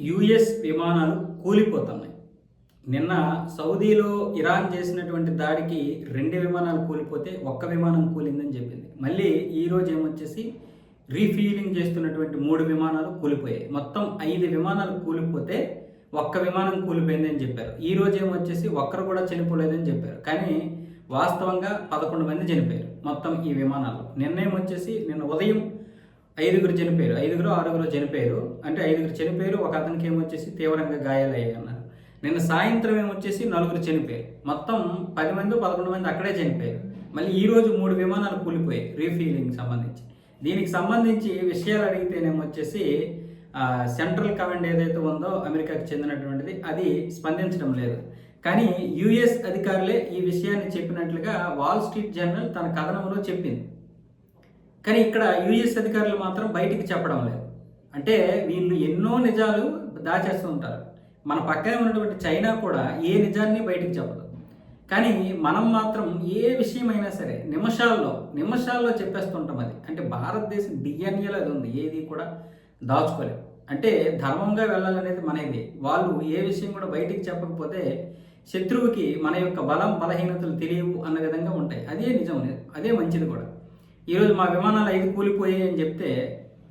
US విమానాలు కూలిపోతున్నాయి. నిన్న సౌదీలో ఇరాన్ చేసినటువంటి దాడికి 2 విమానాలు కూలిపోతే ఒక్క విమానం కూలిందని చెప్పింది. మళ్ళీ ఈరోజు ఏమొచ్చేసి రీఫ్యూలింగ్ చేస్తున్నటువంటి 3 విమానాలు కూలిపోయాయి. మొత్తం 5 విమానాలు కూలిపోతే ఒక్క విమానం కూలిపోయిందని చెప్పారు. ఈరోజు ఏమొచ్చేసి ఒక్కరు కూడా చనిపోలేదని చెప్పారు. కానీ వాస్తవంగా 11 మంది చనిపోయారు మొత్తం ఈ విమానాల్లో. నిన్న ఉదయం 5గురు చనిపోయారు, 6గురు చనిపోయారు. అంటే 5గురు చనిపోయారు, ఒక అతనికి ఏమొచ్చేసి తీవ్రంగా గాయాలయ్యాయి అన్నారు. నిన్న సాయంత్రం ఏమొచ్చేసి 4గురు చనిపోయారు. మొత్తం 10 మంది 11 మంది అక్కడే చనిపోయారు. మళ్ళీ ఈరోజు 3 విమానాలు కూలిపోయాయి రీఫ్యూలింగ్ సంబంధించి. దీనికి సంబంధించి విషయాలు అడిగితేనేమొచ్చేసి సెంట్రల్ కమాండ్ ఏదైతే ఉందో అమెరికాకి చెందినటువంటిది అది స్పందించడం లేదు. కానీ యుఎస్ అధికారులే ఈ విషయాన్ని చెప్పినట్లుగా వాల్ స్ట్రీట్ జర్నల్ తన కథనంలో చెప్పింది. కానీ ఇక్కడ యుఎస్ అధికారులు మాత్రం బయటికి చెప్పడం లేదు. అంటే వీళ్ళు ఎన్నో నిజాలు దాచేస్తూ ఉంటారు. మన పక్కనే ఉన్నటువంటి చైనా కూడా ఏ నిజాన్ని బయటికి చెప్పదు. కానీ మనం మాత్రం ఏ విషయమైనా సరే నిమిషాల్లో చెప్పేస్తుంటాం. అది అంటే భారతదేశం డిఎన్ఏలో అది ఉంది, ఏది కూడా దాచుకోలేదు. అంటే ధర్మంగా వెళ్ళాలనేది మనది. వాళ్ళు ఏ విషయం కూడా బయటికి చెప్పకపోతే శత్రువుకి మన యొక్క బలహీనతలు తెలియవు అన్న విధంగా ఉంటాయి. అదే నిజం, అదే మంచిది కూడా. ఈరోజు మా విమానాలు 5 కూలిపోయాయి అని చెప్తే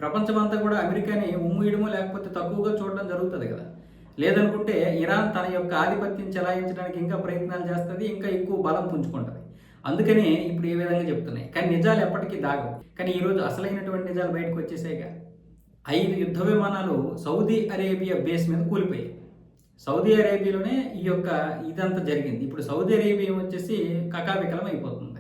ప్రపంచమంతా కూడా అమెరికాని ఉమ్ముయడమో లేకపోతే తక్కువగా చూడడం జరుగుతుంది కదా. లేదనుకుంటే ఇరాన్ తన యొక్క ఆధిపత్యం చెలాయించడానికి ఇంకా ప్రయత్నాలు చేస్తుంది, ఇంకా ఎక్కువ బలం పుంజుకుంటుంది. అందుకని ఇప్పుడు ఈ విధంగా చెప్తున్నాయి. కానీ నిజాలు ఎప్పటికీ దాగవు. కానీ ఈరోజు అసలైనటువంటి నిజాలు బయటకు వచ్చేసాయిగా. 5 యుద్ధ విమానాలు సౌదీ అరేబియా బేస్ మీద కూలిపోయాయి. సౌదీ అరేబియాలోనే ఇదంతా జరిగింది. ఇప్పుడు సౌదీ అరేబియా వచ్చేసి కకావికలం అయిపోతుంది.